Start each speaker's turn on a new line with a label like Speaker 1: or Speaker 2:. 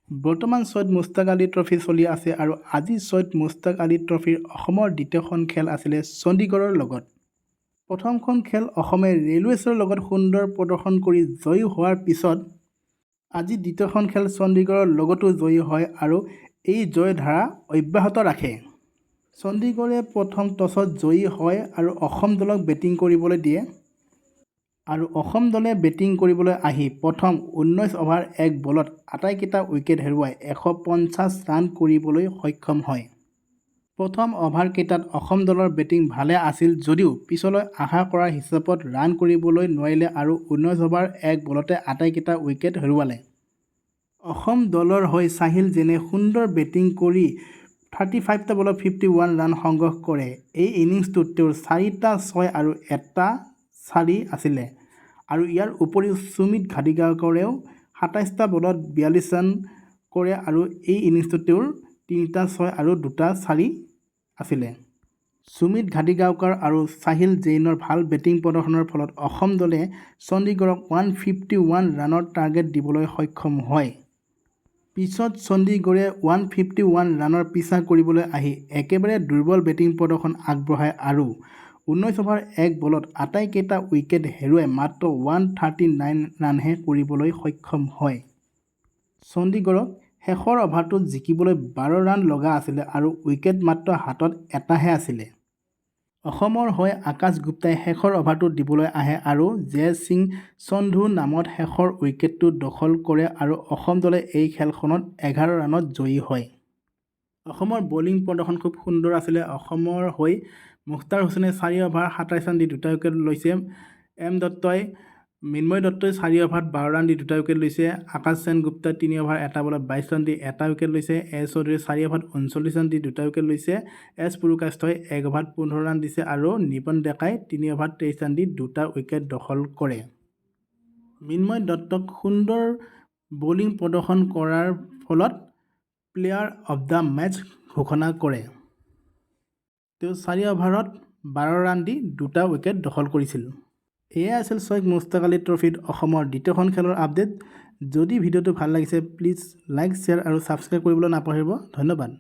Speaker 1: বৰ্তমান ছয়ত মুস্তাক আলী ট্ৰফি চলি আছে আৰু আজি ছয়ত মুস্তাক আলী ট্ৰফিৰ অসমৰ দ্বিতীয়খন খেল আছিলে চণ্ডীগড়ৰ লগত। প্ৰথমখন খেল অসমে ৰেলৱেছৰ লগত সুন্দৰ প্ৰদৰ্শন কৰি জয়ী হোৱাৰ পিছত আজি দ্বিতীয়খন খেল চণ্ডীগড়ৰ লগতো জয়ী হয় আৰু এই জয় ধাৰা অব্যাহত ৰাখে। চণ্ডীগড়ে প্ৰথম টছত জয়ী হয় আৰু অসম দলক বেটিং কৰিবলৈ দিয়ে আৰু অসম দলে বেটিং কৰিবলৈ আহি প্ৰথম 19 অভাৰ 1 বলত আটাইকেইটা উইকেট হেৰুৱাই 150 ৰান কৰিবলৈ সক্ষম হয়। প্ৰথম অভাৰকেইটাত অসম দলৰ বেটিং ভালে আছিল যদিও পিছলৈ আশা কৰাৰ হিচাপত ৰান কৰিবলৈ নোৱাৰিলে আৰু 19 অভাৰ 1 বলতে আটাইকেইটা উইকেট হেৰুৱালে। অসম দলৰ হৈ চাহিল জেনে সুন্দৰ বেটিং কৰি 35টা বলত 51 ৰান সংগ্ৰহ কৰে। এই ইনিংছটোত তেওঁৰ 4টা 6 আৰু 1টা 4 আছিলে আৰু ইয়াৰ উপৰিও সুমিত ঘাটিগাঁওকৰেও 27টা বলত 42 ৰান কৰে আৰু এই ইনিংছটোত তেওঁৰ 3টা 6 আৰু 2টা 4 আছিলে। সুমিত ঘাটিগাঁওকাৰ আৰু চাহিল জেইনৰ ভাল বেটিং প্ৰদৰ্শনৰ ফলত অসম দলে চণ্ডীগড়ক 151 ৰানৰ টাৰ্গেট দিবলৈ সক্ষম হয়। পিছত চণ্ডীগড়ে 151 ৰানৰ পিছা কৰিবলৈ আহি একেবাৰে দুৰ্বল বেটিং প্ৰদৰ্শন আগবঢ়ায় আৰু 19 অভাৰ 1 বলত আটাইকেইটা উইকেট হেৰুৱাই মাত্ৰ 139 ৰানহে কৰিবলৈ সক্ষম হয়। চণ্ডীগড়ক শেষৰ অভাৰটোত জিকিবলৈ 12 ৰান লগা আছিলে আৰু উইকেট মাত্ৰ হাতত এটাহে আছিলে। অসমৰ হৈ আকাশ গুপ্তাই শেষৰ অভাৰটো দিবলৈ আহে আৰু জয় সিং সন্ধু নামত শেষৰ উইকেটটো দখল কৰে আৰু অসম দলে এই খেলখনত 11 ৰানত জয়ী হয়। অসমৰ বলিং প্ৰদৰ্শন খুব সুন্দৰ আছিলে। অসমৰ হৈ মুখতাৰ হুছেইনে 4 অভাৰ 27 ৰান দি 2টা উইকেট লৈছে। মৃন্ময় দত্তই 4 অভাৰত 12 ৰান দি 2টা উইকেট লৈছে। আকাশ সেন গুপ্তাই 3 অভাৰ 1 বলত 22 ৰান দি 1টা উইকেট লৈছে। এছ চৌধুৰীয়ে 4 অভাৰত 39 ৰান দি 2টা উইকেট লৈছে। এছ পুৰকাষ্টই 1 অভাৰত 15 ৰান দিছে আৰু নিপন ডেকাই 3 অভাৰত 23 ৰান দি 2টা উইকেট দখল কৰে। মৃন্ময় দত্তক সুন্দৰ বলিং প্ৰদৰ্শন কৰাৰ ফলত প্লেয়াৰ অৱ দ্য মেচ ঘোষণা কৰে। তেওঁ 4 অভাৰত 12 ৰান দি 2টা উইকেট দখল কৰিছিল। এয়া আছিল ছয়ত মুস্তাক আলী ট্ৰফিত অসমৰ দ্বিতীয়খন খেলৰ আপডেট। যদি ভিডিঅ'টো ভাল লাগিছে প্লিজ লাইক শ্বেয়াৰ আৰু ছাবস্ক্ৰাইব কৰিবলৈ নাপাহৰিব। ধন্যবাদ।